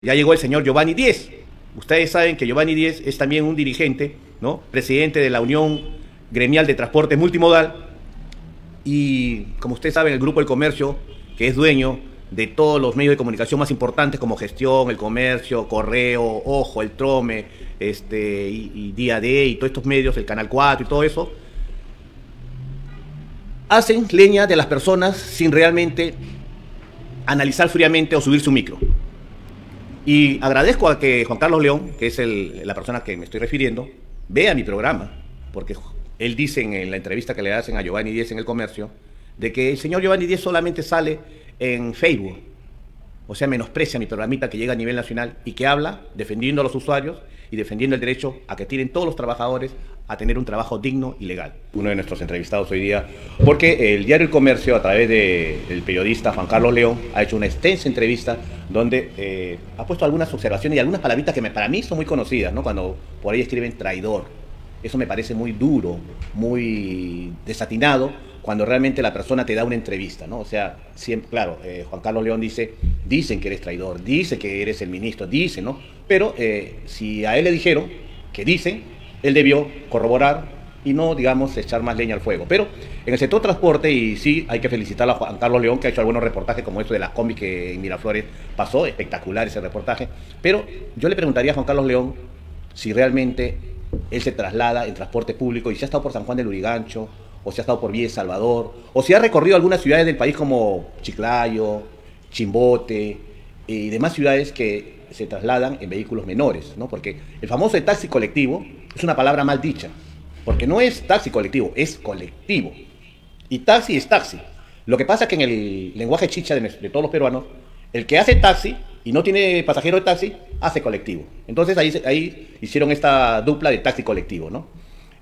Ya llegó el señor Giovanni Díez. Ustedes saben que Giovanni Díez es también un dirigente, ¿no? Presidente de la Unión Gremial de Transporte Multimodal y, como ustedes saben, el Grupo El Comercio, que es dueño de todos los medios de comunicación más importantes como Gestión, El Comercio, Correo, Ojo, El Trome, y Día D y todos estos medios, el Canal 4 y todo eso, hacen leña de las personas sin realmente analizar fríamente o subirse un micro. Y agradezco a que Juan Carlos León, que es la persona a que me estoy refiriendo, vea mi programa, porque él dice en la entrevista que le hacen a Giovanni Díez en El Comercio, de que el señor Giovanni Díez solamente sale en Facebook, o sea, menosprecia mi programita que llega a nivel nacional y que habla defendiendo a los usuarios y defendiendo el derecho a que tienen todos los trabajadores a tener un trabajo digno y legal. Uno de nuestros entrevistados hoy día, porque el diario El Comercio, a través del periodista Juan Carlos León, ha hecho una extensa entrevista donde ha puesto algunas observaciones y algunas palabritas que para mí son muy conocidas, ¿no? Cuando por ahí escriben traidor. Eso me parece muy duro, muy desatinado, cuando realmente la persona te da una entrevista, ¿no? O sea, siempre, claro, Juan Carlos León dicen que eres traidor, dice que eres el ministro, dice, ¿no? Pero si a él le dijeron que dicen, él debió corroborar y no, digamos, echar más leña al fuego. Pero en el sector transporte, y sí, hay que felicitar a Juan Carlos León, que ha hecho algunos reportajes como esto de las combis que en Miraflores pasó, espectacular ese reportaje. Pero yo le preguntaría a Juan Carlos León si realmente él se traslada en transporte público y si ha estado por San Juan del Lurigancho, o si ha estado por Villa El Salvador, o si ha recorrido algunas ciudades del país como Chiclayo, Chimbote y demás ciudades que se trasladan en vehículos menores, ¿no? Porque el famoso taxi colectivo es una palabra mal dicha, porque no es taxi colectivo, es colectivo. Y taxi es taxi. Lo que pasa es que en el lenguaje chicha de todos los peruanos, el que hace taxi y no tiene pasajero de taxi, hace colectivo. Entonces ahí hicieron esta dupla de taxi colectivo, ¿no?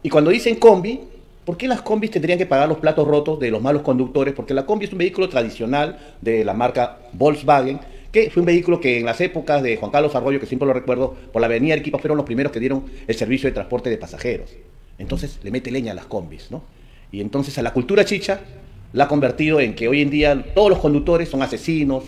Y cuando dicen combi, ¿por qué las combis tendrían que pagar los platos rotos de los malos conductores? Porque la combi es un vehículo tradicional de la marca Volkswagen, que fue un vehículo que en las épocas de Juan Carlos Arroyo, que siempre lo recuerdo, por la avenida Arequipa fueron los primeros que dieron el servicio de transporte de pasajeros. Entonces le mete leña a las combis, ¿no? Y entonces a la cultura chicha la ha convertido en que hoy en día todos los conductores son asesinos,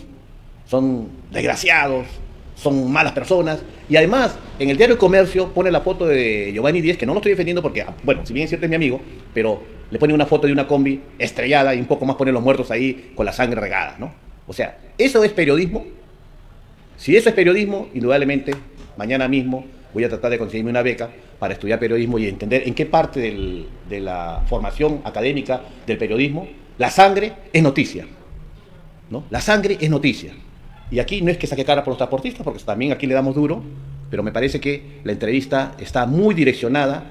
son desgraciados, son malas personas. Y además, en el diario El Comercio pone la foto de Giovanni Díez, que no lo estoy defendiendo porque, bueno, si bien es cierto es mi amigo, pero le pone una foto de una combi estrellada y un poco más pone los muertos ahí con la sangre regada, ¿no? O sea, ¿eso es periodismo? Si eso es periodismo, indudablemente, mañana mismo voy a tratar de conseguirme una beca para estudiar periodismo y entender en qué parte de la formación académica del periodismo la sangre es noticia, ¿no? La sangre es noticia. Y aquí no es que saque cara por los transportistas, porque también aquí le damos duro, pero me parece que la entrevista está muy direccionada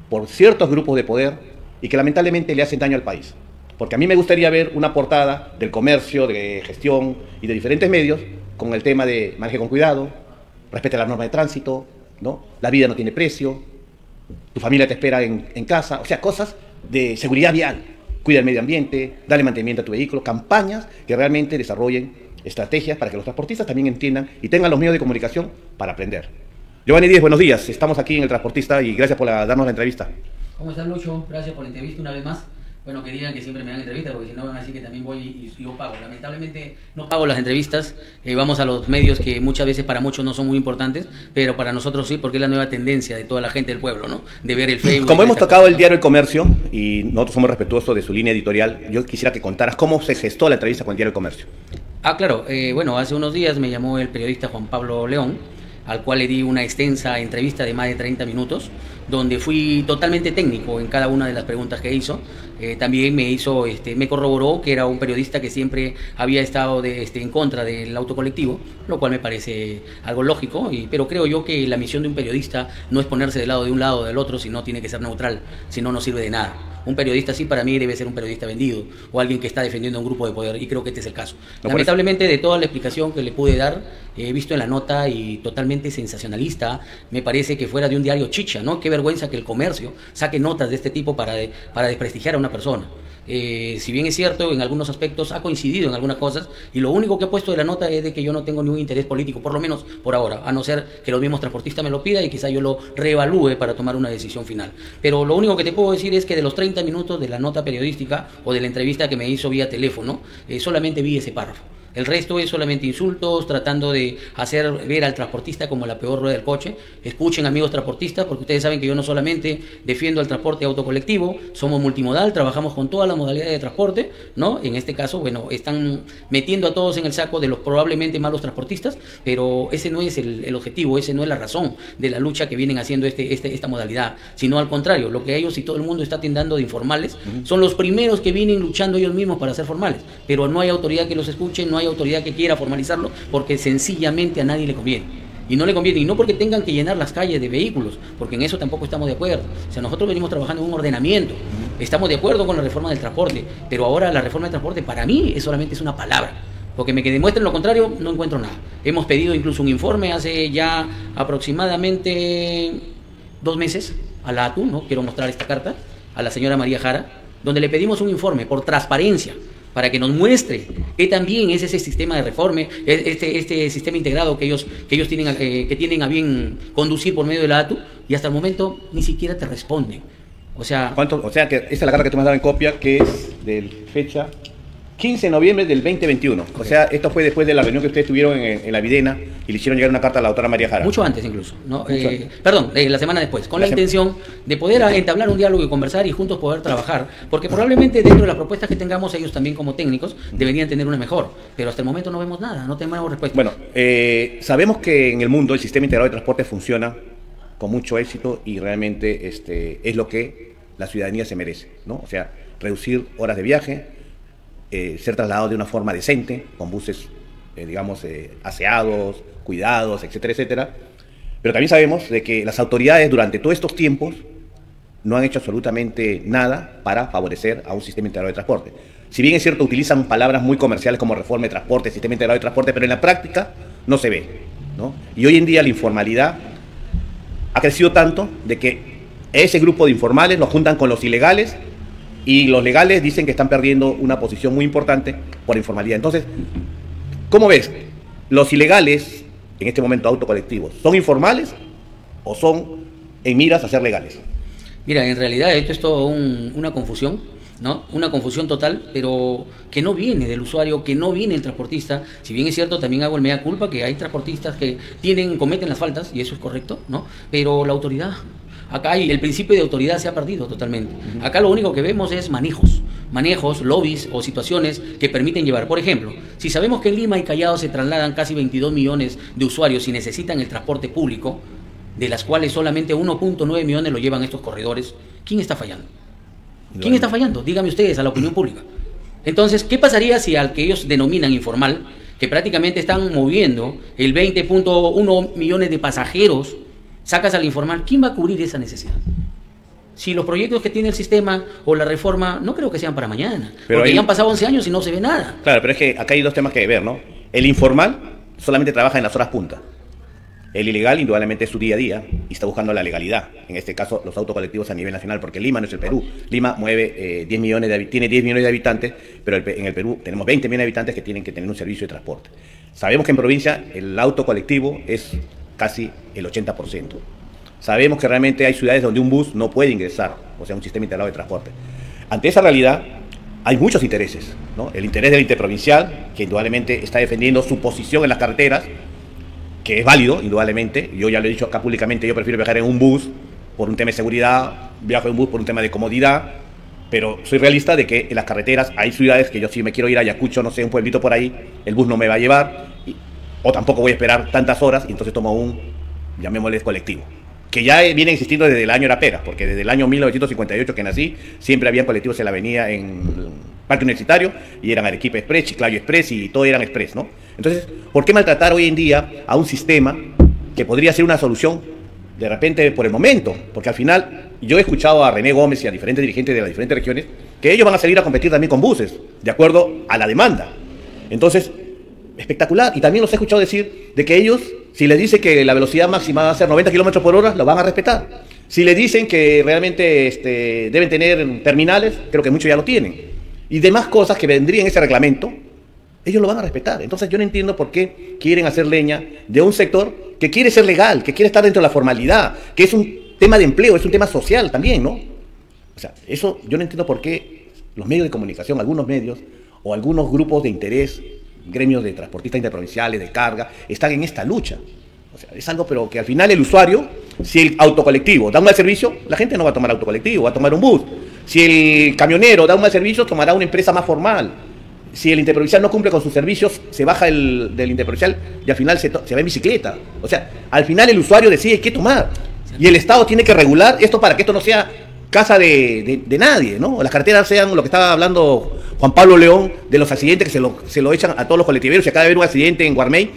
por ciertos grupos de poder y que lamentablemente le hacen daño al país. Porque a mí me gustaría ver una portada del Comercio, de Gestión y de diferentes medios con el tema de maneje con cuidado, respete las normas de tránsito, ¿no? La vida no tiene precio, tu familia te espera en casa, o sea, cosas de seguridad vial, cuida el medio ambiente, dale mantenimiento a tu vehículo, campañas que realmente desarrollen estrategias para que los transportistas también entiendan y tengan los medios de comunicación para aprender. Giovanni Díez, buenos días. Estamos aquí en El Transportista y gracias por darnos la entrevista. ¿Cómo estás, Lucho? Gracias por la entrevista una vez más. Bueno, que digan que siempre me dan entrevistas, porque si no van a decir que también voy y yo pago. Lamentablemente no pago las entrevistas, vamos a los medios que muchas veces para muchos no son muy importantes, pero para nosotros sí, porque es la nueva tendencia de toda la gente del pueblo, ¿no? De ver el Facebook. Como hemos tocado el diario El Comercio y nosotros somos respetuosos de su línea editorial, yo quisiera que contaras cómo se gestó la entrevista con el diario El Comercio. Claro, bueno, hace unos días me llamó el periodista Juan Pablo León, al cual le di una extensa entrevista de más de 30 minutos, donde fui totalmente técnico en cada una de las preguntas que hizo. También me corroboró que era un periodista que siempre había estado en contra del autocolectivo, lo cual me parece algo lógico, pero creo yo que la misión de un periodista no es ponerse del lado de un lado o del otro, sino tiene que ser neutral, si no, no sirve de nada. Un periodista sí para mí debe ser un periodista vendido o alguien que está defendiendo a un grupo de poder, y creo que este es el caso. Lamentablemente, de toda la explicación que le pude dar, he visto en la nota y totalmente sensacionalista, me parece que fuera de un diario chicha, ¿no? Qué vergüenza que El Comercio saque notas de este tipo para desprestigiar a una persona. Si bien es cierto, en algunos aspectos ha coincidido en algunas cosas, y lo único que he puesto de la nota es de que yo no tengo ningún interés político, por lo menos por ahora, a no ser que los mismos transportistas me lo pidan y quizá yo lo reevalúe para tomar una decisión final. Pero lo único que te puedo decir es que de los 30 minutos de la nota periodística o de la entrevista que me hizo vía teléfono, solamente vi ese párrafo. El resto es solamente insultos, tratando de hacer ver al transportista como la peor rueda del coche. Escuchen, amigos transportistas, porque ustedes saben que yo no solamente defiendo el transporte autocolectivo, somos multimodal, trabajamos con todas las modalidades de transporte, ¿no? En este caso, bueno, están metiendo a todos en el saco de los probablemente malos transportistas, pero ese no es el objetivo, ese no es la razón de la lucha que vienen haciendo esta modalidad, sino al contrario, lo que ellos y todo el mundo está tildando de informales, son los primeros que vienen luchando ellos mismos para ser formales, pero no hay autoridad que los escuche, no hay autoridad que quiera formalizarlo, porque sencillamente a nadie le conviene. Y no le conviene, y no porque tengan que llenar las calles de vehículos, porque en eso tampoco estamos de acuerdo. O sea, nosotros venimos trabajando en un ordenamiento, estamos de acuerdo con la reforma del transporte, pero ahora la reforma del transporte para mí solamente es una palabra, porque que demuestren lo contrario no encuentro nada. Hemos pedido incluso un informe hace ya aproximadamente 2 meses a la ATU, ¿no? Quiero mostrar esta carta a la señora María Jara, donde le pedimos un informe por transparencia, para que nos muestre que también es ese sistema de reforma, este sistema integrado que ellos tienen a bien conducir por medio de la ATU, y hasta el momento ni siquiera te responden. O sea, O sea, que esta es la carta que tú me has dado en copia, que es de fecha 15 de noviembre del 2021. O sea, esto fue después de la reunión que ustedes tuvieron en la Videna y le hicieron llegar una carta a la doctora María Jara. Mucho antes incluso, ¿no? Perdón, la semana después, con la intención de poder entablar un diálogo y conversar y juntos poder trabajar, porque probablemente dentro de las propuestas que tengamos ellos también como técnicos deberían tener una mejor, pero hasta el momento no vemos nada, no tenemos respuesta. Bueno, sabemos que en el mundo el sistema integrado de transporte funciona con mucho éxito y realmente es lo que la ciudadanía se merece, ¿no? O sea, reducir horas de viaje, ser trasladado de una forma decente, con buses, digamos, aseados, cuidados, etcétera, etcétera. Pero también sabemos de que las autoridades durante todos estos tiempos no han hecho absolutamente nada para favorecer a un sistema integrado de transporte. Si bien es cierto, utilizan palabras muy comerciales como reforma de transporte, sistema integrado de transporte, pero en la práctica no se ve, ¿no? Y hoy en día la informalidad ha crecido tanto de que ese grupo de informales los juntan con los ilegales, y los legales dicen que están perdiendo una posición muy importante por informalidad. Entonces, ¿cómo ves? ¿Los ilegales, en este momento autocolectivos, son informales o son en miras a ser legales? Mira, en realidad esto es todo una confusión, ¿no? Una confusión total, pero que no viene del usuario, que no viene del transportista. Si bien es cierto, también hago el mea culpa, que hay transportistas que cometen las faltas, y eso es correcto, ¿no? Pero la autoridad... Acá el principio de autoridad se ha perdido totalmente. Acá lo único que vemos es manejos, lobbies o situaciones que permiten llevar. Por ejemplo, si sabemos que en Lima y Callao se trasladan casi 22 millones de usuarios y necesitan el transporte público, de las cuales solamente 1.9 millones lo llevan estos corredores, ¿quién está fallando? ¿Quién está fallando? Díganme ustedes, a la opinión pública. Entonces, ¿qué pasaría si al que ellos denominan informal, que prácticamente están moviendo el 20.1 millones de pasajeros, sacas al informal? ¿Quién va a cubrir esa necesidad? Si los proyectos que tiene el sistema o la reforma, no creo que sean para mañana, pero porque ya han pasado 11 años y no se ve nada. Claro, pero es que acá hay dos temas que ver, ¿no? El informal solamente trabaja en las horas punta. El ilegal, indudablemente, es su día a día y está buscando la legalidad. En este caso, los autocolectivos a nivel nacional, porque Lima no es el Perú. Lima tiene 10 millones de habitantes, pero en el Perú tenemos 20 millones de habitantes que tienen que tener un servicio de transporte. Sabemos que en provincia el autocolectivo es casi el 80%. Sabemos que realmente hay ciudades donde un bus no puede ingresar, o sea, un sistema integrado de transporte. Ante esa realidad, hay muchos intereses, ¿no? El interés del interprovincial, que indudablemente está defendiendo su posición en las carreteras, que es válido, indudablemente. Yo ya lo he dicho acá públicamente, yo prefiero viajar en un bus por un tema de seguridad, viajo en un bus por un tema de comodidad, pero soy realista de que en las carreteras hay ciudades que yo, si me quiero ir a Ayacucho, no sé, un pueblito por ahí, el bus no me va a llevar, o tampoco voy a esperar tantas horas, y entonces tomo un, llamémosle, colectivo, que ya viene existiendo desde el año Arapera, porque desde el año 1958 que nací, siempre había colectivos en la avenida, en Parque Universitario, y eran Arequipa Express, Chiclayo Express, y todo eran Express, ¿no? Entonces, ¿por qué maltratar hoy en día a un sistema que podría ser una solución de repente por el momento? Porque al final, yo he escuchado a René Gómez y a diferentes dirigentes de las diferentes regiones, que ellos van a salir a competir también con buses, de acuerdo a la demanda. Entonces, espectacular. Y también los he escuchado decir de que ellos, si les dicen que la velocidad máxima va a ser 90 kilómetros por hora, lo van a respetar. Si les dicen que realmente deben tener terminales, creo que muchos ya lo tienen. Y demás cosas que vendrían en ese reglamento, ellos lo van a respetar. Entonces yo no entiendo por qué quieren hacer leña de un sector que quiere ser legal, que quiere estar dentro de la formalidad, que es un tema de empleo, es un tema social también, ¿no? O sea, eso yo no entiendo por qué los medios de comunicación, algunos medios o algunos grupos de interés gremios de transportistas interprovinciales, de carga, están en esta lucha. O sea, es algo, pero que al final el usuario, si el autocolectivo da un mal servicio, la gente no va a tomar autocolectivo, va a tomar un bus. Si el camionero da un mal servicio, tomará una empresa más formal. Si el interprovincial no cumple con sus servicios, se baja del interprovincial y al final se va en bicicleta. O sea, al final el usuario decide qué tomar. Y el Estado tiene que regular esto para que esto no sea casa de nadie, ¿no? Las carreteras sean lo que estaba hablando Juan Pablo León, de los accidentes que se lo echan a todos los colectiveros. Y acaba de haber un accidente en Guarmey,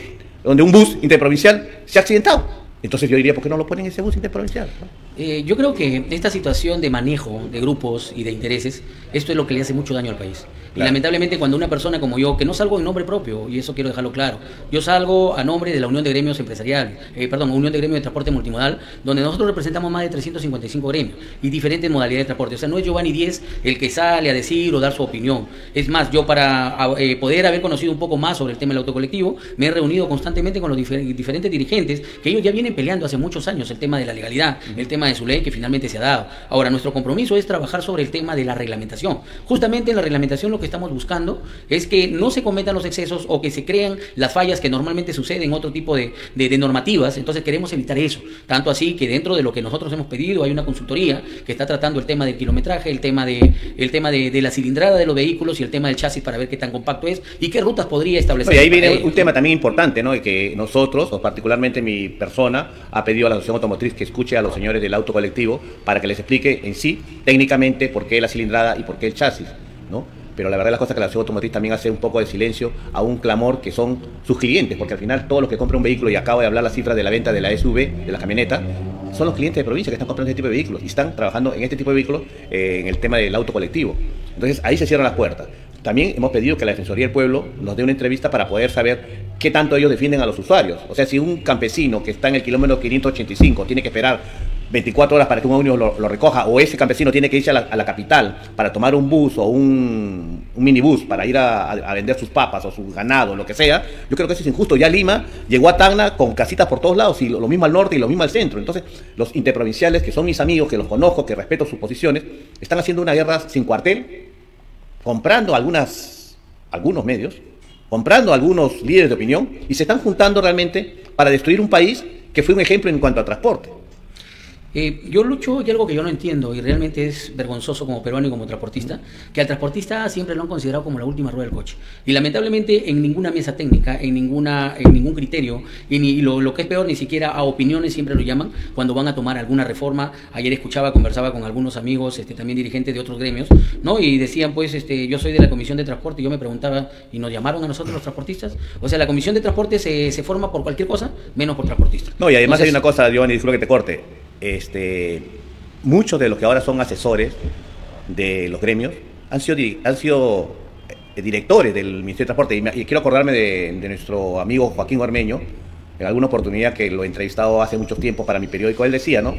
donde un bus interprovincial se ha accidentado. Entonces yo diría, ¿por qué no lo ponen en ese bus interprovincial? Yo creo que esta situación de manejo de grupos y de intereses, esto es lo que le hace mucho daño al país. Claro. Y lamentablemente cuando una persona como yo, que no salgo en nombre propio, y eso quiero dejarlo claro, yo salgo a nombre de la Unión de Gremios Empresariales, Unión de Gremios de Transporte Multimodal, donde nosotros representamos más de 355 gremios y diferentes modalidades de transporte. O sea, no es Giovanni Díez el que sale a decir o dar su opinión. Es más, yo para poder haber conocido un poco más sobre el tema del autocolectivo, me he reunido constantemente con los diferentes dirigentes, que ellos ya vienen peleando hace muchos años el tema de la legalidad, el tema de su ley que finalmente se ha dado. Ahora, nuestro compromiso es trabajar sobre el tema de la reglamentación. Justamente en la reglamentación lo que estamos buscando es que no se cometan los excesos o que se crean las fallas que normalmente suceden en otro tipo de normativas. Entonces queremos evitar eso. Tanto así que dentro de lo que nosotros hemos pedido hay una consultoría que está tratando el tema del kilometraje, el tema de la cilindrada de los vehículos y el tema del chasis para ver qué tan compacto es y qué rutas podría establecer. Y ahí viene un tema también importante, ¿no? Y que nosotros, o particularmente mi persona, ha pedido a la Asociación Automotriz que escuche a los señores del autocolectivo para que les explique en sí, técnicamente, por qué la cilindrada y por qué el chasis, ¿no? Pero la verdad las cosas que la Asociación Automotriz también hace un poco de silencio a un clamor que son sus clientes, porque al final todos los que compran un vehículo, y acabo de hablar las cifras de la venta de la SUV, de la camioneta, son los clientes de provincia que están comprando este tipo de vehículos y están trabajando en este tipo de vehículos en el tema del autocolectivo. Entonces ahí se cierran las puertas. También hemos pedido que la Defensoría del Pueblo nos dé una entrevista para poder saber qué tanto ellos defienden a los usuarios. O sea, si un campesino que está en el kilómetro 585 tiene que esperar 24 horas para que un ómnibus lo recoja, o ese campesino tiene que irse a la capital para tomar un bus o un minibús para ir a vender sus papas o su ganado, lo que sea, yo creo que eso es injusto. Ya Lima llegó a Tacna con casitas por todos lados, y lo mismo al norte y lo mismo al centro. Entonces, los interprovinciales, que son mis amigos, que los conozco, que respeto sus posiciones, están haciendo una guerra sin cuartel, comprando algunos medios, comprando algunos líderes de opinión, y se están juntando realmente para destruir un país que fue un ejemplo en cuanto a transporte. Yo lucho y algo que yo no entiendo, y realmente es vergonzoso como peruano y como transportista, que al transportista siempre lo han considerado como la última rueda del coche. Y lamentablemente en ninguna mesa técnica, en ningún criterio, y lo que es peor, ni siquiera a opiniones siempre lo llaman cuando van a tomar alguna reforma. Ayer conversaba con algunos amigos, también dirigentes de otros gremios, ¿no? Y decían, pues, yo soy de la Comisión de Transporte, y yo me preguntaba, ¿y nos llamaron a nosotros los transportistas? O sea, la Comisión de Transporte se forma por cualquier cosa, menos por transportistas. No, y además hay una cosa, Giovanni, disculpa que te corte. Muchos de los que ahora son asesores de los gremios han sido directores del Ministerio de Transporte, y quiero acordarme de nuestro amigo Joaquín Ormeño, en alguna oportunidad que lo he entrevistado hace muchos tiempos para mi periódico. Él decía, ¿no?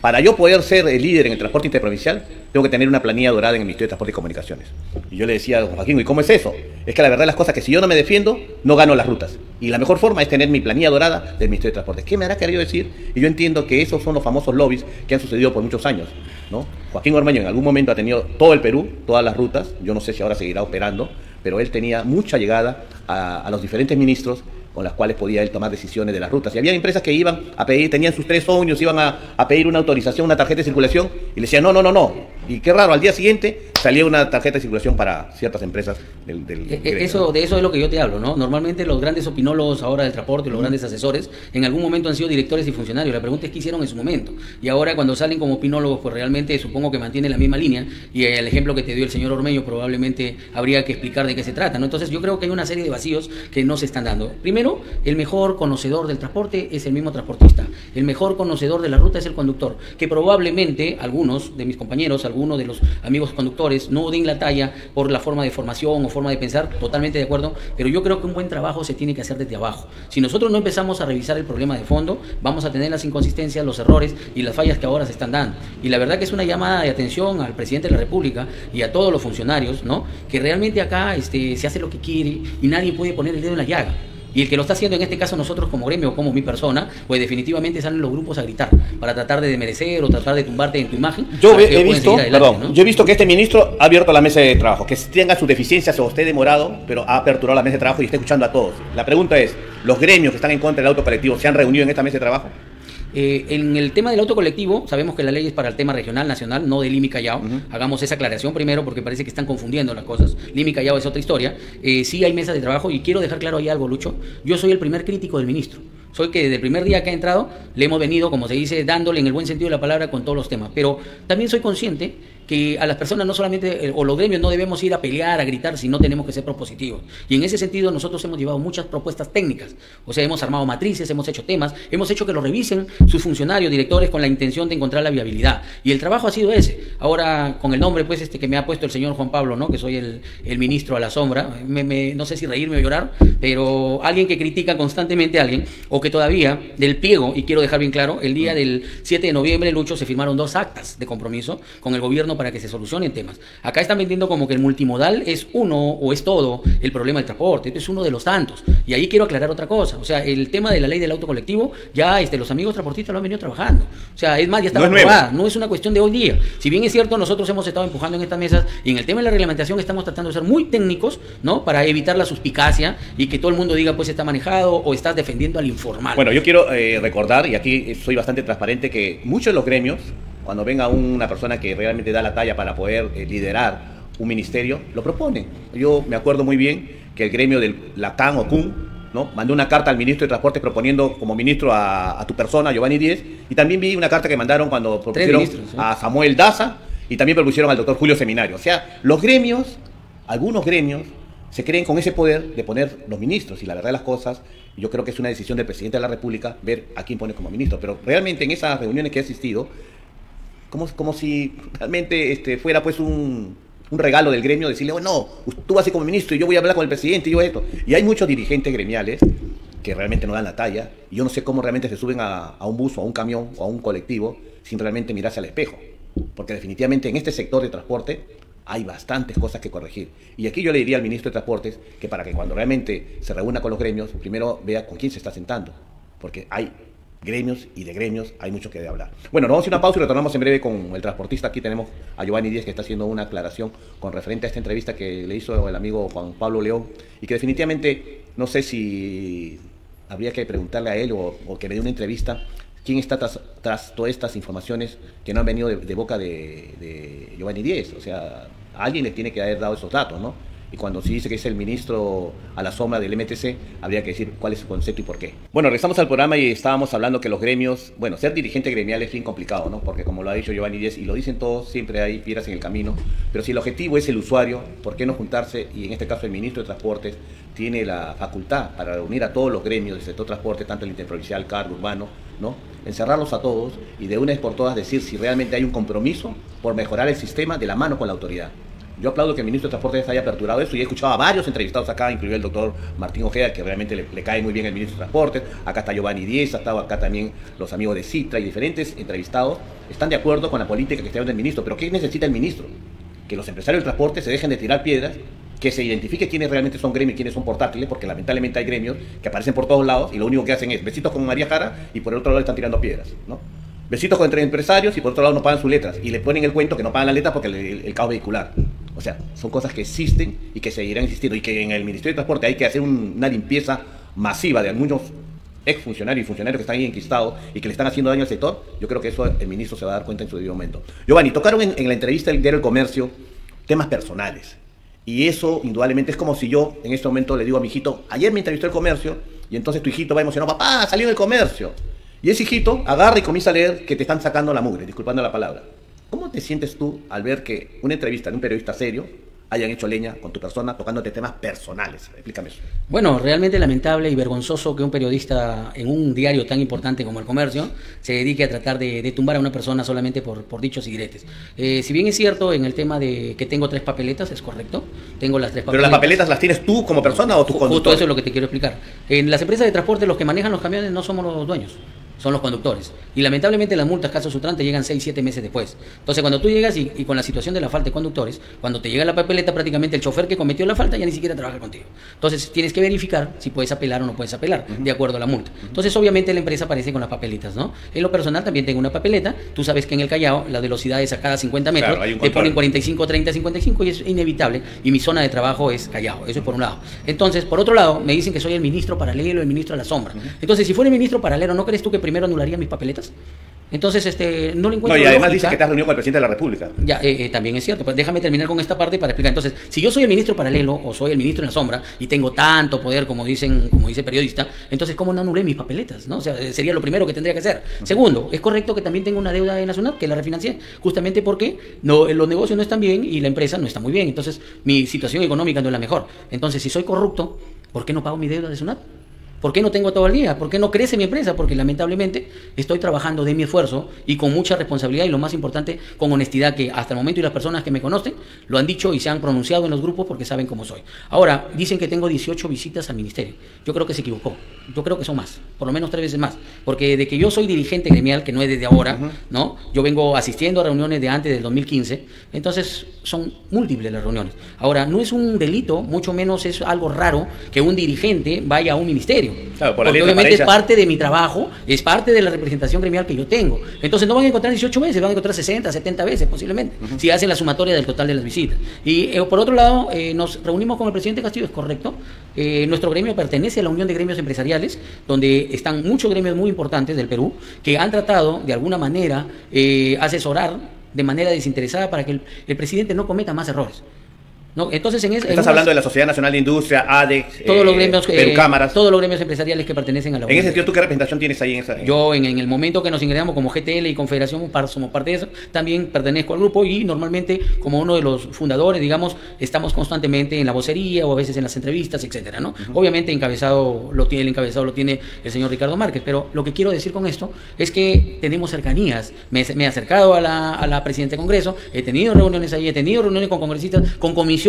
Para yo poder ser el líder en el transporte interprovincial, tengo que tener una planilla dorada en el Ministerio de Transporte y Comunicaciones. Y yo le decía a Joaquín, ¿y cómo es eso? Es que la verdad de las cosas que si yo no me defiendo, no gano las rutas. Y la mejor forma es tener mi planilla dorada del Ministerio de Transporte. ¿Qué me habrá querido decir? Y yo entiendo que esos son los famosos lobbies que han sucedido por muchos años, ¿no? Joaquín Ormeño en algún momento ha tenido todo el Perú, todas las rutas. Yo no sé si ahora seguirá operando, pero él tenía mucha llegada a los diferentes ministros con las cuales podía él tomar decisiones de las rutas. Y había empresas que iban a pedir, tenían sus 3 ómnibus, iban a pedir una autorización, una tarjeta de circulación, y le decían, no. Y qué raro, al día siguiente salía una tarjeta de circulación para ciertas empresas de eso es lo que yo te hablo, ¿no? Normalmente los grandes opinólogos ahora del transporte, los grandes asesores, en algún momento han sido directores y funcionarios. La pregunta es qué hicieron en su momento. Y ahora cuando salen como opinólogos, pues realmente supongo que mantienen la misma línea, y el ejemplo que te dio el señor Ormeño probablemente habría que explicar de qué se trata, ¿no? Entonces yo creo que hay una serie de vacíos que no se están dando. Primero, el mejor conocedor del transporte es el mismo transportista. El mejor conocedor de la ruta es el conductor, que probablemente algunos de mis compañeros, algunos de los amigos conductores no den la talla por la forma de formación o forma de pensar, totalmente de acuerdo, pero yo creo que un buen trabajo se tiene que hacer desde abajo. Si nosotros no empezamos a revisar el problema de fondo, vamos a tener las inconsistencias, los errores y las fallas que ahora se están dando. Y la verdad que es una llamada de atención al presidente de la República y a todos los funcionarios, ¿no? Que realmente acá se hace lo que quiere y nadie puede poner el dedo en la llaga. Y el que lo está haciendo, en este caso nosotros como gremio, como mi persona, pues definitivamente salen los grupos a gritar para tratar de desmerecer o tratar de tumbarte en tu imagen. Yo he visto, ¿no? Yo he visto que este ministro ha abierto la mesa de trabajo, que tenga sus deficiencias o esté demorado, pero ha aperturado la mesa de trabajo y está escuchando a todos. La pregunta es, ¿los gremios que están en contra del auto colectivo se han reunido en esta mesa de trabajo? En el tema del auto colectivo, sabemos que la ley es para el tema regional, nacional, no de Lima y Callao. Hagamos esa aclaración primero porque parece que están confundiendo las cosas. Lima y Callao es otra historia. Sí hay mesas de trabajo y quiero dejar claro ahí algo, Lucho. Yo soy el primer crítico del ministro. Soy que desde el primer día que ha entrado le hemos venido, como se dice, dándole en el buen sentido de la palabra con todos los temas. Pero también soy consciente que a las personas no solamente, o los gremios no debemos ir a pelear, a gritar, sino tenemos que ser propositivos. Y en ese sentido nosotros hemos llevado muchas propuestas técnicas. O sea, hemos armado matrices, hemos hecho temas, hemos hecho que lo revisen sus funcionarios, directores, con la intención de encontrar la viabilidad. Y el trabajo ha sido ese. Ahora, con el nombre pues que me ha puesto el señor Juan Pablo, ¿no? Que soy el ministro a la sombra, no sé si reírme o llorar, pero alguien que critica constantemente a alguien, o que todavía del pliego, y quiero dejar bien claro, el día del 7 de noviembre, Lucho, se firmaron 2 actas de compromiso con el gobierno para que se solucionen temas. Acá están vendiendo como que el multimodal es uno o es todo el problema del transporte, esto es uno de los tantos. Y ahí quiero aclarar otra cosa, o sea, el tema de la ley del auto colectivo, ya los amigos transportistas lo han venido trabajando. O sea, es más, ya estaba aprobada, no es una cuestión de hoy día. Si bien es cierto, nosotros hemos estado empujando en estas mesas y en el tema de la reglamentación estamos tratando de ser muy técnicos, ¿no? Para evitar la suspicacia y que todo el mundo diga, pues está manejado o estás defendiendo al informal. Bueno, yo quiero recordar, y aquí soy bastante transparente, que muchos de los gremios, cuando venga una persona que realmente da la talla para poder liderar un ministerio, lo proponen. Yo me acuerdo muy bien que el gremio del Lacan o CUN, ¿no? Mandó una carta al ministro de Transportes proponiendo como ministro a tu persona, Giovanni Díez, y también vi una carta que mandaron cuando propusieron a Samuel Daza y también propusieron al doctor Julio Seminario. O sea, los gremios, algunos gremios, se creen con ese poder de poner los ministros, y la verdad de las cosas, yo creo que es una decisión del presidente de la República ver a quién pone como ministro, pero realmente en esas reuniones que he asistido, como si realmente fuera pues un regalo del gremio, decirle, oh, no, tú vas a ir como ministro y yo voy a hablar con el presidente y yo esto. Y hay muchos dirigentes gremiales que realmente no dan la talla, y yo no sé cómo realmente se suben a un bus o a un camión o a un colectivo sin realmente mirarse al espejo, porque definitivamente en este sector de transporte hay bastantes cosas que corregir. Y aquí yo le diría al ministro de Transportes que para que cuando realmente se reúna con los gremios, primero vea con quién se está sentando, porque hay gremios y de gremios hay mucho que hablar. Bueno, nos vamos a ir a una pausa y retornamos en breve con el transportista. Aquí tenemos a Giovanni Díez, que está haciendo una aclaración con referente a esta entrevista que le hizo el amigo Juan Pablo León, y que definitivamente no sé si habría que preguntarle a él o que me dé una entrevista quién está tras todas estas informaciones que no han venido de boca de Giovanni Díez. O sea, a alguien le tiene que haber dado esos datos, ¿no? Y cuando se dice que es el ministro a la sombra del MTC, habría que decir cuál es su concepto y por qué. Bueno, regresamos al programa y estábamos hablando que los gremios, bueno, ser dirigente gremial es bien complicado, ¿no? Porque como lo ha dicho Giovanni Díez, y lo dicen todos, siempre hay piedras en el camino. Pero si el objetivo es el usuario, ¿por qué no juntarse? Y en este caso el ministro de Transportes tiene la facultad para reunir a todos los gremios del sector transporte, tanto el interprovincial, cargo, urbano, ¿no? Encerrarlos a todos y de una vez por todas decir si realmente hay un compromiso por mejorar el sistema de la mano con la autoridad. Yo aplaudo que el ministro de Transportes haya aperturado eso y he escuchado a varios entrevistados acá, incluido el doctor Martín Ojeda, que realmente le cae muy bien el ministro de Transportes. Acá está Giovanni Díez, ha estado acá también los amigos de Citra y diferentes entrevistados. Están de acuerdo con la política que está llevando el ministro, pero ¿qué necesita el ministro? Que los empresarios del transporte se dejen de tirar piedras, que se identifique quiénes realmente son gremios y quiénes son portátiles, porque lamentablemente hay gremios que aparecen por todos lados y lo único que hacen es besitos con María Jara y por el otro lado le están tirando piedras, ¿no? Besitos entre empresarios y por otro lado no pagan sus letras y le ponen el cuento que no pagan las letras porque el caos vehicular. O sea, son cosas que existen y que seguirán existiendo, y que en el Ministerio de Transporte hay que hacer una limpieza masiva de algunos exfuncionarios y funcionarios que están ahí enquistados y que le están haciendo daño al sector. Yo creo que eso el ministro se va a dar cuenta en su debido momento. Giovanni, tocaron en la entrevista del diario El Comercio temas personales, y eso indudablemente es como si yo en este momento le digo a mi hijito, ayer me entrevistó El Comercio, y entonces tu hijito va emocionado, papá, salió en El Comercio, y ese hijito agarra y comienza a leer que te están sacando la mugre, disculpando la palabra. ¿Cómo te sientes tú al ver que una entrevista de un periodista serio hayan hecho leña con tu persona tocándote temas personales? Explícame eso. Bueno, realmente lamentable y vergonzoso que un periodista en un diario tan importante como El Comercio se dedique a tratar de tumbar a una persona solamente por dichos y diretes. Si bien es cierto en el tema de que tengo 3 papeletas, es correcto, tengo las 3 papeletas. ¿Pero las papeletas las tienes tú como persona o tu conductor? Justo eso es lo que te quiero explicar. En las empresas de transporte los que manejan los camiones no somos los dueños. son los conductores. Y lamentablemente las multas caso Sutran llegan 6-7 meses después. Entonces cuando tú llegas y con la situación de la falta de conductores, cuando te llega la papeleta, prácticamente el chofer que cometió la falta ya ni siquiera trabaja contigo. Entonces tienes que verificar si puedes apelar o no puedes apelar, de acuerdo a la multa. Entonces obviamente la empresa aparece con las papeletas, ¿no? En lo personal también tengo una papeleta. Tú sabes que en el Callao la velocidad es a cada 50 metros, claro, te ponen 45, 30, 55 y es inevitable. Y mi zona de trabajo es Callao, eso es por un lado. Entonces, por otro lado, me dicen que soy el ministro paralelo, el ministro a la sombra. Entonces, si fuera el ministro paralelo, ¿no crees tú que primero anularía mis papeletas? Entonces, no le encuentro No, y además lógica. dice que te has reunido con el presidente de la República. Ya, también es cierto, pero déjame terminar con esta parte para explicar. Entonces, si yo soy el ministro paralelo o soy el ministro en la sombra y tengo tanto poder como dice el periodista, entonces ¿cómo no anulé mis papeletas? ¿No? O sea, sería lo primero que tendría que hacer. Segundo, es correcto que también tengo una deuda de Nacional, que la refinancié, justamente porque los negocios no están bien y la empresa no está muy bien. Entonces, mi situación económica no es la mejor. Entonces, si soy corrupto, ¿por qué no pago mi deuda de Sunat? ¿Por qué no tengo todo el día? ¿Por qué no crece mi empresa? Porque lamentablemente estoy trabajando de mi esfuerzo y con mucha responsabilidad y lo más importante, con honestidad, que hasta el momento y las personas que me conocen lo han dicho y se han pronunciado en los grupos porque saben cómo soy. Ahora, dicen que tengo 18 visitas al ministerio. Yo creo que se equivocó. Yo creo que son más, por lo menos 3 veces más. Porque de que yo soy dirigente gremial, que no es desde ahora, ¿no? Yo vengo asistiendo a reuniones de antes del 2015, entonces son múltiples las reuniones. Ahora, no es un delito, mucho menos es algo raro que un dirigente vaya a un ministerio. Claro, porque obviamente es parte de mi trabajo, es parte de la representación gremial que yo tengo. Entonces no van a encontrar 18 veces, van a encontrar 60, 70 veces posiblemente, si hacen la sumatoria del total de las visitas. Y por otro lado, nos reunimos con el presidente Castillo, es correcto. Nuestro gremio pertenece a la Unión de Gremios Empresariales, donde están muchos gremios muy importantes del Perú, que han tratado de alguna manera asesorar de manera desinteresada para que el presidente no cometa más errores. No, entonces estás hablando de la Sociedad Nacional de Industria, ADEX, todos los gremios, Perucámaras. Todos los gremios empresariales que pertenecen a la En ese sentido, ¿tú qué representación tienes ahí en esa? Yo, en el momento que nos ingresamos como GTL y Confederación, somos parte de eso, también pertenezco al grupo y normalmente, como uno de los fundadores, digamos, estamos constantemente en la vocería o a veces en las entrevistas, etcétera, ¿no? Obviamente el encabezado lo tiene el señor Ricardo Márquez, pero lo que quiero decir con esto es que tenemos cercanías. Me he acercado a la presidenta de Congreso, he tenido reuniones ahí, he tenido reuniones con congresistas, con comisiones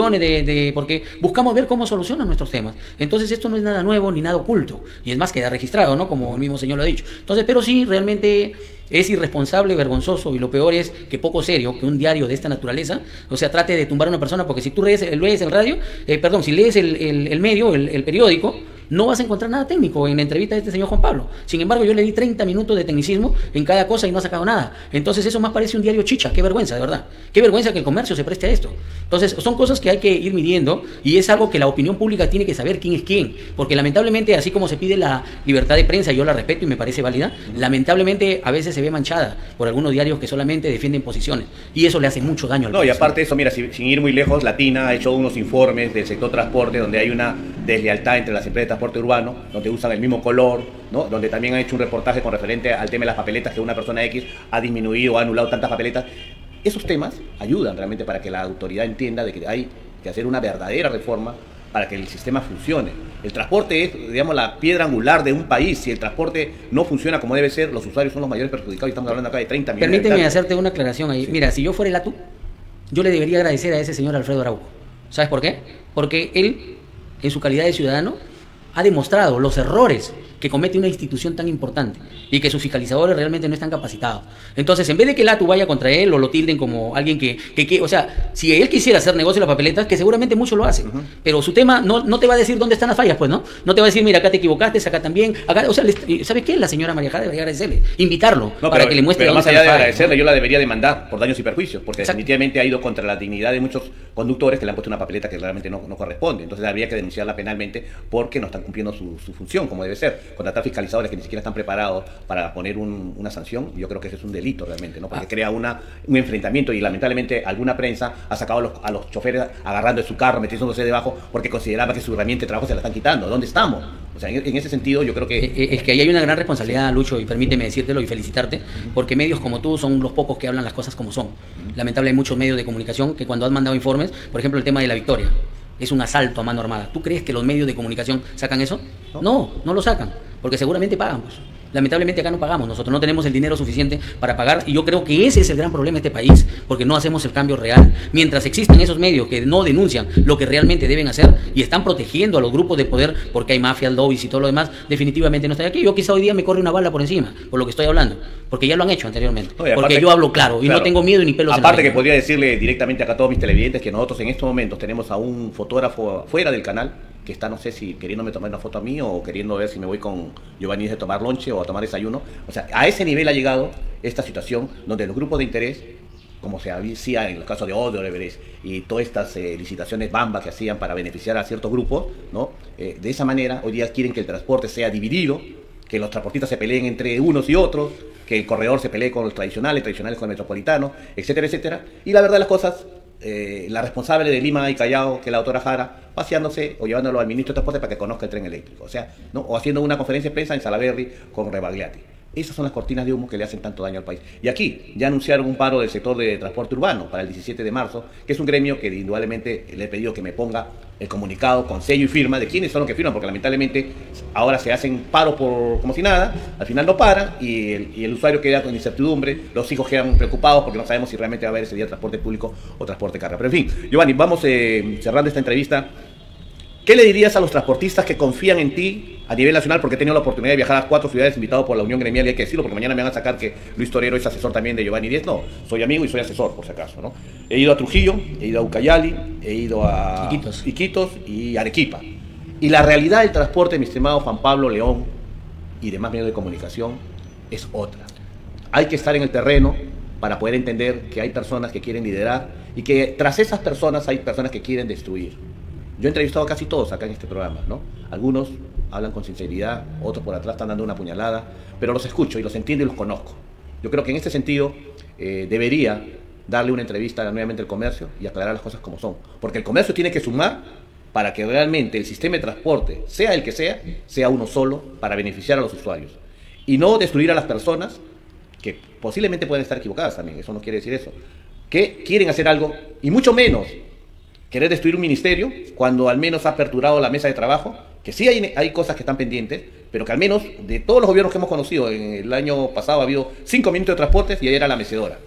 porque buscamos ver cómo solucionan nuestros temas. Entonces esto no es nada nuevo ni nada oculto, y es más, queda registrado, ¿no? Como el mismo señor lo ha dicho. Entonces, pero sí, realmente es irresponsable, vergonzoso, y lo peor es que poco serio que un diario de esta naturaleza, o sea, trate de tumbar a una persona, porque si tú lees el radio, si lees el medio, el periódico, no vas a encontrar nada técnico en la entrevista de este señor Juan Pablo. Sin embargo, yo le di 30 minutos de tecnicismo en cada cosa y no ha sacado nada. Entonces eso más parece un diario chicha. Qué vergüenza, de verdad. Qué vergüenza que el comercio se preste a esto. Entonces son cosas que hay que ir midiendo y es algo que la opinión pública tiene que saber quién es quién. Porque lamentablemente, así como se pide la libertad de prensa, yo la respeto y me parece válida, lamentablemente a veces se ve manchada por algunos diarios que solamente defienden posiciones. Y eso le hace mucho daño al país. No, y aparte de eso, mira, sin ir muy lejos, Latina ha hecho unos informes del sector transporte donde hay una deslealtad entre las empresas de transporte urbano, donde usan el mismo color, ¿no? Donde también han hecho un reportaje con referente al tema de las papeletas, que una persona X ha disminuido o ha anulado tantas papeletas. Esos temas ayudan realmente para que la autoridad entienda de que hay que hacer una verdadera reforma para que el sistema funcione. El transporte es, digamos, la piedra angular de un país. Si el transporte no funciona como debe ser, los usuarios son los mayores perjudicados y estamos hablando acá de 30 millones. Permíteme hacerte una aclaración ahí. Sí. Mira, si yo fuera el ATU, yo le debería agradecer a ese señor Alfredo Araujo. ¿Sabes por qué? Porque él, en su calidad de ciudadano, ha demostrado los errores que comete una institución tan importante y que sus fiscalizadores realmente no están capacitados. Entonces, en vez de que el ATU vaya contra él o lo tilden como alguien que o sea, si él quisiera hacer negocio de las papeletas, que seguramente muchos lo hacen, pero su tema no te va a decir dónde están las fallas, pues, ¿no? No te va a decir, mira, acá te equivocaste, acá también, acá, o sea, ¿sabes qué? La señora María Jara debería agradecerle, invitarlo para que le muestre. Pero más allá de agradecerle, yo la debería demandar por daños y perjuicios, porque definitivamente ha ido contra la dignidad de muchos conductores que le han puesto una papeleta que realmente no corresponde. Entonces habría que denunciarla penalmente porque no están cumpliendo su función como debe ser. Contratar fiscalizadores que ni siquiera están preparados para poner una sanción, yo creo que ese es un delito realmente, ¿no? Porque crea un enfrentamiento y lamentablemente alguna prensa ha sacado a los choferes agarrando de su carro, metiéndose debajo porque consideraba que su herramienta de trabajo se la están quitando. ¿Dónde estamos? O sea, en ese sentido yo creo que... Es que ahí hay una gran responsabilidad, Lucho, y permíteme decírtelo y felicitarte, porque medios como tú son los pocos que hablan las cosas como son. Lamentablemente hay muchos medios de comunicación que cuando han mandado informes, por ejemplo el tema de la Victoria, es un asalto a mano armada. ¿Tú crees que los medios de comunicación sacan eso? No lo sacan, porque seguramente pagan, pues. Lamentablemente acá no pagamos, nosotros no tenemos el dinero suficiente para pagar, y yo creo que ese es el gran problema de este país, porque no hacemos el cambio real. Mientras existan esos medios que no denuncian lo que realmente deben hacer y están protegiendo a los grupos de poder, porque hay mafias, lobbies y todo lo demás, definitivamente no estoy aquí. Yo quizá hoy día me corre una bala por encima, por lo que estoy hablando, porque ya lo han hecho anteriormente, Oye, porque yo hablo claro y no tengo miedo ni pelos en la Aparte que lengua. podría decirle directamente acá a todos mis televidentes que nosotros en estos momentos tenemos a un fotógrafo fuera del canal que está, no sé si queriéndome tomar una foto a mí o queriendo ver si me voy con Giovanni a tomar lonche o a tomar desayuno. O sea, a ese nivel ha llegado esta situación donde los grupos de interés, como se hacía en el caso de Odebrecht y todas estas licitaciones bambas que hacían para beneficiar a ciertos grupos, ¿no? De esa manera hoy día quieren que el transporte sea dividido, que los transportistas se peleen entre unos y otros, que el corredor se pelee con los tradicionales con el metropolitano, etcétera, etcétera. Y la verdad de las cosas, la responsable de Lima y Callao, que es la doctora Jara, paseándose o llevándolo al ministro de Transporte para que conozca el tren eléctrico, o sea, ¿no? O haciendo una conferencia de prensa en Salaberry con Rebagliati. Esas son las cortinas de humo que le hacen tanto daño al país. Y aquí ya anunciaron un paro del sector de transporte urbano para el 17 de marzo, que es un gremio que indudablemente le he pedido que me ponga el comunicado con sello y firma de quiénes son los que firman, porque lamentablemente ahora se hacen paros por como si nada, al final no paran y el usuario queda con incertidumbre, los hijos quedan preocupados porque no sabemos si realmente va a haber ese día transporte público o transporte carga. Pero en fin, Giovanni, vamos cerrando esta entrevista. ¿Qué le dirías a los transportistas que confían en ti a nivel nacional? Porque he tenido la oportunidad de viajar a 4 ciudades invitado por la Unión Gremial, y hay que decirlo, porque mañana me van a sacar que Luis Torero es asesor también de Giovanni Díez. No, soy amigo y soy asesor, por si acaso, ¿no? He ido a Trujillo, he ido a Ucayali, he ido a Iquitos y Arequipa. Y la realidad del transporte, mi estimado Juan Pablo León y demás medios de comunicación, es otra. Hay que estar en el terreno para poder entender que hay personas que quieren liderar y que tras esas personas hay personas que quieren destruir. Yo he entrevistado a casi todos acá en este programa, ¿no? Algunos hablan con sinceridad, otros por atrás están dando una puñalada, pero los escucho y los entiendo y los conozco. Yo creo que en este sentido debería darle una entrevista nuevamente al comercio y aclarar las cosas como son. Porque el comercio tiene que sumar para que realmente el sistema de transporte, sea el que sea uno solo para beneficiar a los usuarios. Y no destruir a las personas que posiblemente pueden estar equivocadas también, eso no quiere decir eso, que quieren hacer algo y mucho menos querer destruir un ministerio cuando al menos ha aperturado la mesa de trabajo, que sí hay cosas que están pendientes, pero que al menos de todos los gobiernos que hemos conocido, en el año pasado ha habido 5 ministros de transportes y ahí era la mecedora,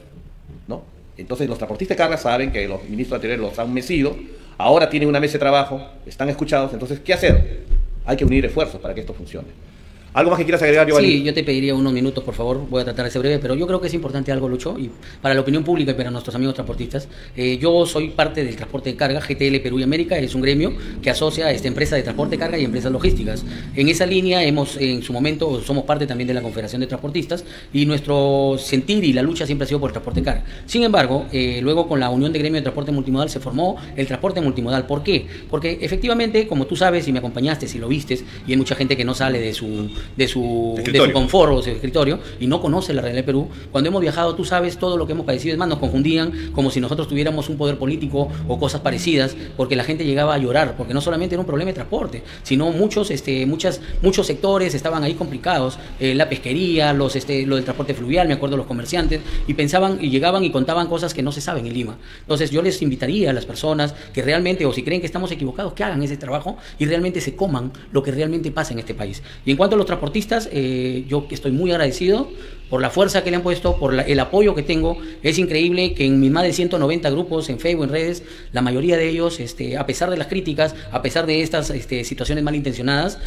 ¿no? Entonces los transportistas de carga saben que los ministros anteriores los han mecido, ahora tienen una mesa de trabajo, están escuchados, entonces ¿qué hacer? Hay que unir esfuerzos para que esto funcione. ¿Algo más que quieras agregar, Giovanni? Sí, yo te pediría unos minutos, por favor. Voy a tratar de ser breve, pero yo creo que es importante algo, Lucho, y para la opinión pública y para nuestros amigos transportistas. Yo soy parte del transporte de carga. GTL Perú y América es un gremio que asocia a esta empresa de transporte de carga y empresas logísticas. En esa línea en su momento, somos parte también de la Confederación de Transportistas y nuestro sentir y la lucha siempre ha sido por el transporte de carga. Sin embargo, luego con la Unión de Gremio de Transporte Multimodal se formó el transporte multimodal. ¿Por qué? Porque efectivamente, como tú sabes y me acompañaste, si lo vistes, y hay mucha gente que no sale de su confort o su escritorio y no conoce la realidad de Perú. Cuando hemos viajado, tú sabes todo lo que hemos padecido. Es más, nos confundían como si nosotros tuviéramos un poder político o cosas parecidas, porque la gente llegaba a llorar, porque no solamente era un problema de transporte, sino muchos sectores estaban ahí complicados, la pesquería, lo del transporte fluvial, me acuerdo los comerciantes, y pensaban y llegaban y contaban cosas que no se saben en Lima. Entonces yo les invitaría a las personas que realmente, o si creen que estamos equivocados, que hagan ese trabajo y realmente se coman lo que realmente pasa en este país. Y en cuanto a los transportistas, yo estoy muy agradecido por la fuerza que le han puesto, por el apoyo que tengo. Es increíble que en mis más de 190 grupos en Facebook, en redes, la mayoría de ellos, a pesar de las críticas, a pesar de estas situaciones malintencionadas,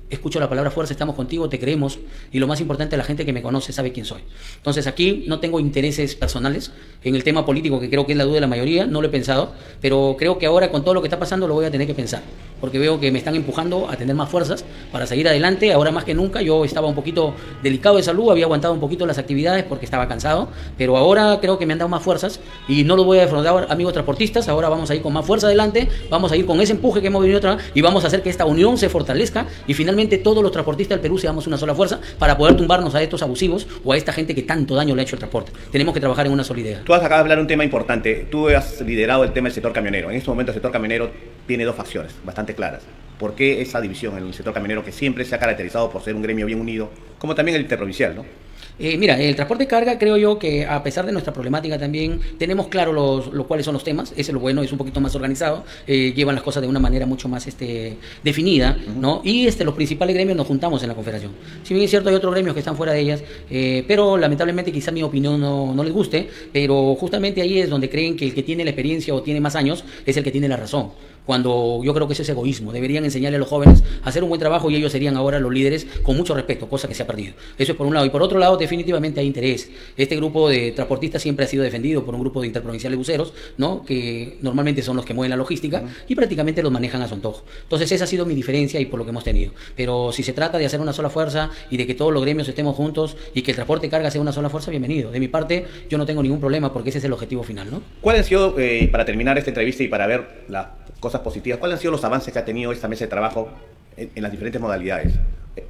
escucho la palabra fuerza, estamos contigo, te creemos, y lo más importante, la gente que me conoce sabe quién soy. Entonces aquí no tengo intereses personales en el tema político, que creo que es la duda de la mayoría, no lo he pensado, pero creo que ahora con todo lo que está pasando lo voy a tener que pensar, porque veo que me están empujando a tener más fuerzas para seguir adelante. Ahora más que nunca, yo estaba un poquito delicado de salud, había aguantado un poquito las actividades porque estaba cansado, pero ahora creo que me han dado más fuerzas y no lo voy a defraudar, amigos transportistas. Ahora vamos a ir con más fuerza adelante, vamos a ir con ese empuje que hemos venido atrás y vamos a hacer que esta unión se fortalezca y finalmente todos los transportistas del Perú seamos una sola fuerza para poder tumbarnos a estos abusivos o a esta gente que tanto daño le ha hecho al transporte. Tenemos que trabajar en una solidaridad. Tú acabas de hablar de un tema importante. Tú has liderado el tema del sector camionero. En este momento el sector camionero tiene dos facciones bastante claras. ¿Por qué esa división en el sector camionero que siempre se ha caracterizado por ser un gremio bien unido, como también el interprovincial, ¿no? Mira, el transporte de carga creo yo que a pesar de nuestra problemática también tenemos claro cuáles son los temas, ese es lo bueno, es un poquito más organizado, llevan las cosas de una manera mucho más definida, ¿no? Y los principales gremios nos juntamos en la confederación. Si bien es cierto hay otros gremios que están fuera de ellas, pero lamentablemente quizá mi opinión no les guste, pero justamente ahí es donde creen que el que tiene la experiencia o tiene más años es el que tiene la razón. Cuando yo creo que eso es egoísmo. Deberían enseñarle a los jóvenes a hacer un buen trabajo y ellos serían ahora los líderes con mucho respeto, cosa que se ha perdido. Eso es por un lado. Y por otro lado, definitivamente hay interés. Este grupo de transportistas siempre ha sido defendido por un grupo de interprovinciales buceros, ¿no? Que normalmente son los que mueven la logística y prácticamente los manejan a su antojo. Entonces esa ha sido mi diferencia y por lo que hemos tenido. Pero si se trata de hacer una sola fuerza y de que todos los gremios estemos juntos y que el transporte de carga sea una sola fuerza, bienvenido. De mi parte, yo no tengo ningún problema porque ese es el objetivo final, ¿no? ¿Cuál ha sido, para terminar esta entrevista y para ver las cosas positivas, cuáles han sido los avances que ha tenido esta mesa de trabajo en las diferentes modalidades?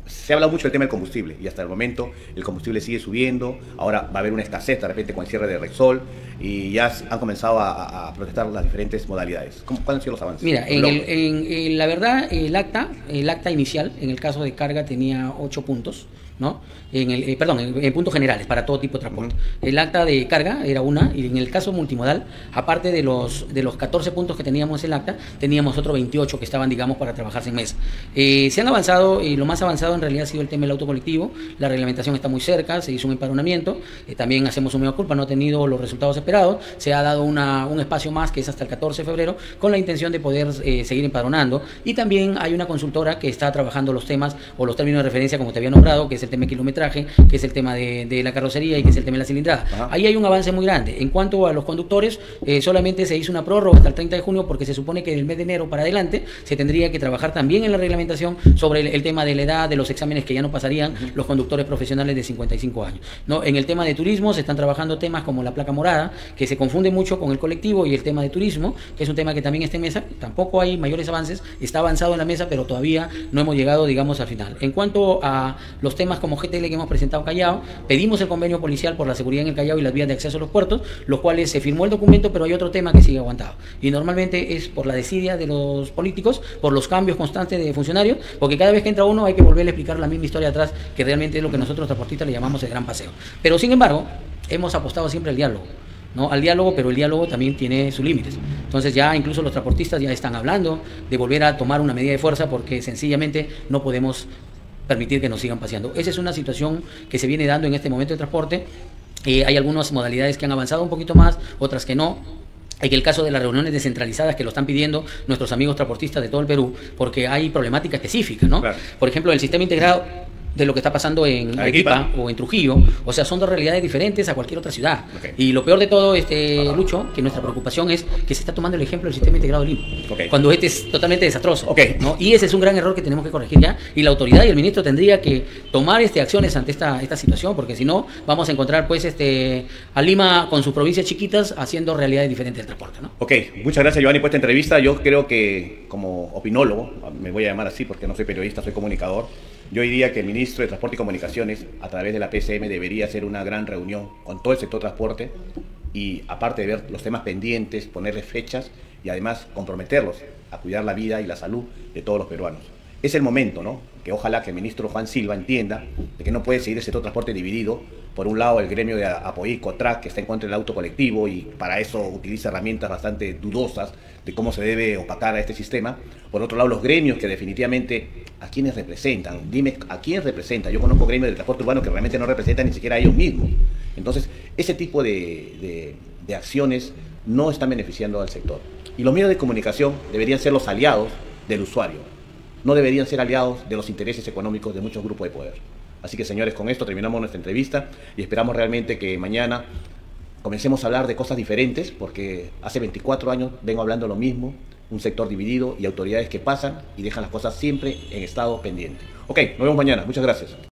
Se ha hablado mucho del tema del combustible y hasta el momento el combustible sigue subiendo. Ahora va a haber una escasez de repente con el cierre de Repsol y ya han comenzado a protestar las diferentes modalidades. ¿Cuáles han sido los avances? Mira, la verdad, el acta inicial, en el caso de carga, tenía 8 puntos, ¿no? En puntos generales para todo tipo de transporte. El acta de carga era una, y en el caso multimodal, aparte de los 14 puntos que teníamos en el acta, teníamos otros 28 que estaban, digamos, para trabajarse en mesa. Se han avanzado, y lo más avanzado en realidad ha sido el tema del auto colectivo. La reglamentación está muy cerca, se hizo un empadronamiento, también hacemos un mea culpa, no ha tenido los resultados esperados, se ha dado un espacio más que es hasta el 14 de febrero, con la intención de poder seguir empadronando, y también hay una consultora que está trabajando los temas o los términos de referencia, como te había nombrado, que es el tema de kilometraje, que es el tema de la carrocería y que es el tema de la cilindrada. Ajá. Ahí hay un avance muy grande. En cuanto a los conductores, solamente se hizo una prórroga hasta el 30 de junio porque se supone que del mes de enero para adelante se tendría que trabajar también en la reglamentación sobre el tema de la edad, de los exámenes que ya no pasarían los conductores profesionales de 55 años. ¿No? En el tema de turismo se están trabajando temas como la placa morada, que se confunde mucho con el colectivo, y el tema de turismo, que es un tema que también está en mesa. Tampoco hay mayores avances, está avanzado en la mesa, pero todavía no hemos llegado, digamos, al final. En cuanto a los temas como GTL que hemos presentado Callao, pedimos el convenio policial por la seguridad en el Callao y las vías de acceso a los puertos, los cuales se firmó el documento, pero hay otro tema que sigue aguantado. Y normalmente es por la desidia de los políticos, por los cambios constantes de funcionarios, porque cada vez que entra uno hay que volverle a explicar la misma historia atrás, que realmente es lo que nosotros transportistas le llamamos el gran paseo. Pero sin embargo, hemos apostado siempre al diálogo, ¿no? Al diálogo, pero el diálogo también tiene sus límites. Entonces ya incluso los transportistas ya están hablando de volver a tomar una medida de fuerza porque sencillamente no podemos permitir que nos sigan paseando. Esa es una situación que se viene dando en este momento de transporte. Hay algunas modalidades que han avanzado un poquito más, otras que no. Hay que el caso de las reuniones descentralizadas que lo están pidiendo nuestros amigos transportistas de todo el Perú, porque hay problemática específica, ¿no? Claro. Por ejemplo, el sistema integrado de lo que está pasando en Arequipa o en Trujillo, o sea, son dos realidades diferentes a cualquier otra ciudad. Okay. Y lo peor de todo, Lucho, que nuestra preocupación es que se está tomando el ejemplo del sistema integrado de Lima, cuando este es totalmente desastroso, ¿no? Y ese es un gran error que tenemos que corregir ya, y la autoridad y el ministro tendría que tomar acciones ante esta situación, porque si no, vamos a encontrar pues a Lima con sus provincias chiquitas haciendo realidades diferentes del transporte, ¿no? Ok, muchas gracias, Giovanni, por esta entrevista. Yo creo que como opinólogo, me voy a llamar así porque no soy periodista, soy comunicador, yo diría que el ministro de Transporte y Comunicaciones, a través de la PCM, debería hacer una gran reunión con todo el sector transporte y, aparte de ver los temas pendientes, ponerles fechas y además comprometerlos a cuidar la vida y la salud de todos los peruanos. Es el momento, ¿no?, que ojalá que el ministro Juan Silva entienda de que no puede seguir el sector transporte dividido. Por un lado, el gremio de Apoí, COTRAC, que está en contra del auto colectivo y para eso utiliza herramientas bastante dudosas de cómo se debe opacar a este sistema. Por otro lado, los gremios que definitivamente, ¿a quiénes representan? Dime, ¿a quién representa? Yo conozco gremios del transporte urbano que realmente no representan ni siquiera a ellos mismos. Entonces, ese tipo de acciones no están beneficiando al sector. Y los medios de comunicación deberían ser los aliados del usuario. No deberían ser aliados de los intereses económicos de muchos grupos de poder. Así que, señores, con esto terminamos nuestra entrevista y esperamos realmente que mañana comencemos a hablar de cosas diferentes, porque hace 24 años vengo hablando lo mismo, un sector dividido y autoridades que pasan y dejan las cosas siempre en estado pendiente. Ok, nos vemos mañana. Muchas gracias.